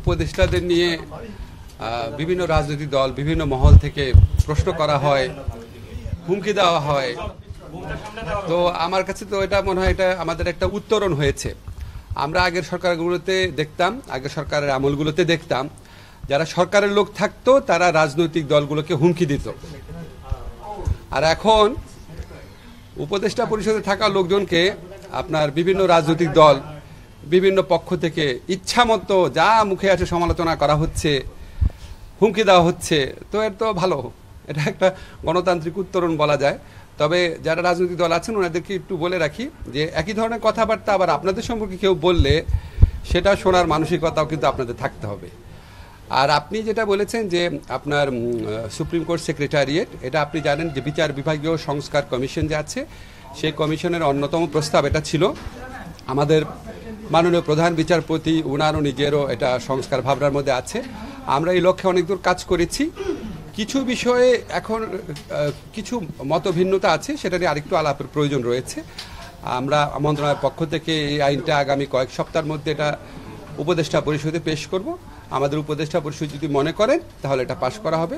উপদেষ্টাদের নিয়ে বিভিন্ন রাজনৈতিক দল বিভিন্ন মহল থেকে প্রশ্ন করা হয়, হুমকি দেওয়া হয়। তো আমার কাছে তো এটা মনে হয় এটা আমাদের একটা উত্তরণ হয়েছে। আমরা আগের সরকারগুলোতে দেখতাম, আগের সরকারের আমলগুলোতে দেখতাম যারা সরকারের লোক থাকতো তারা রাজনৈতিক দলগুলোকে হুমকি দিত, আর এখন উপদেষ্টা পরিষদে থাকা লোকজনকে আপনার বিভিন্ন রাজনৈতিক দল বিভিন্ন পক্ষ থেকে ইচ্ছামতো যা মুখে আসে সমালোচনা করা হচ্ছে, হুমকি দেওয়া হচ্ছে। তো এর তো ভালো, এটা একটা গণতান্ত্রিক উত্তরণ বলা যায়। তবে যারা রাজনৈতিক দল আছেন ওনাদেরকে একটু বলে রাখি যে একই ধরনের কথাবার্তা আবার আপনাদের সম্পর্কে কেউ বললে সেটা শোনার মানসিকতাও কিন্তু আপনাদের থাকতে হবে। আর আপনি যেটা বলেছেন যে আপনার সুপ্রিম কোর্ট সেক্রেটারিয়েট, এটা আপনি জানেন যে বিচার বিভাগীয় সংস্কার কমিশন যে আছে সেই কমিশনের অন্যতম প্রস্তাব এটা ছিল। আমাদের মাননীয় প্রধান বিচারপতি উনারও নিজেরও এটা সংস্কার ভাবনার মধ্যে আছে। আমরা এই লক্ষ্যে অনেক দূর কাজ করেছি। কিছু বিষয়ে এখন কিছু মতভিন্নতা আছে, সেটা নিয়ে আরেকটু আলাপের প্রয়োজন রয়েছে। আমরা মন্ত্রণালয়ের পক্ষ থেকে এই আইনটা আগামী কয়েক সপ্তাহের মধ্যে এটা উপদেষ্টা পরিষদে পেশ করব। আমাদের উপদেষ্টা পরিষদ যদি মনে করেন তাহলে এটা পাশ করা হবে,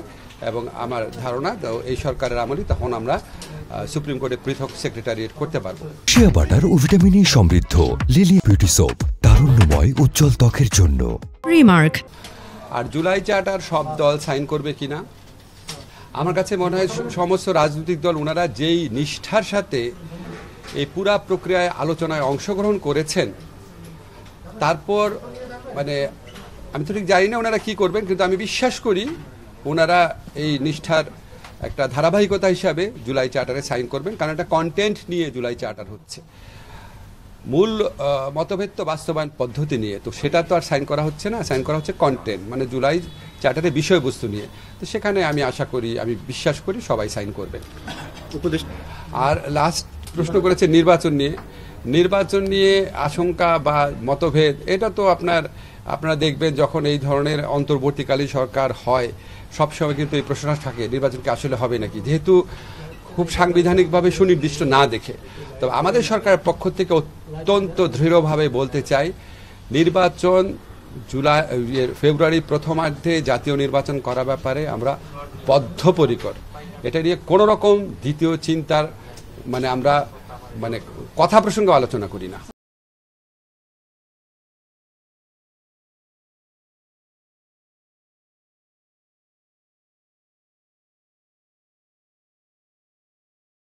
এবং আমার ধারণা এই সরকারের আমলে তখন আমরা সুপ্রিম কোর্টে পৃথক সেক্রেটারিয়েট করতে পারবো। শিয়া বাটার ও ভিটামিন ই সমৃদ্ধ লিলি বিউটি সোপ, তারুণ্যময় উজ্জ্বল ত্বকের জন্য। রিমার্ক। আর জুলাই চার্টার সব দল সাইন করবে কিনা, আমার কাছে মনে হয় সমস্ত রাজনৈতিক দল ওনারা যেই নিষ্ঠার সাথে এই পুরা প্রক্রিয়ায় আলোচনায় অংশগ্রহণ করেছেন, তারপর মানে আমি তো ঠিক জানি না ওনারা কি করবেন, কিন্তু আমি বিশ্বাস করি ওনারা এই নিষ্ঠার একটা ধারাবাহিকতা হিসাবে জুলাই চার্টারে সাইন করবেন, কারণ একটা কন্টেন্ট নিয়ে জুলাই চার্টার হচ্ছে। মূল মতভেদ তো বাস্তবায়ন পদ্ধতি নিয়ে, তো সেটা তো আর সাইন করা হচ্ছে না, সাইন করা হচ্ছে কন্টেন্ট, মানে জুলাই চার্টারের বিষয়বস্তু নিয়ে। তো সেখানে আমি আশা করি, আমি বিশ্বাস করি সবাই সাইন করবেন। আর লাস্ট প্রশ্ন করেছে নির্বাচন নিয়ে। নির্বাচন নিয়ে আশঙ্কা বা মতভেদ, এটা তো আপনারা দেখবেন যখন এই ধরনের অন্তর্বর্তীকালীন সরকার হয় সবসময় কিন্তু এই প্রশ্নটা থাকে নির্বাচন কি আসলে হবে নাকি, যেহেতু খুব সাংবিধানিকভাবে সুনির্দিষ্ট না দেখে। তবে আমাদের সরকারের পক্ষ থেকে অত্যন্ত দৃঢ়ভাবে বলতে চাই, নির্বাচন ফেব্রুয়ারির প্রথমার্ধে জাতীয় নির্বাচন করার ব্যাপারে আমরা বদ্ধপরিকর। এটা নিয়ে কোনো রকম দ্বিতীয় চিন্তার আমরা কথা প্রসঙ্গে আলোচনা করি না।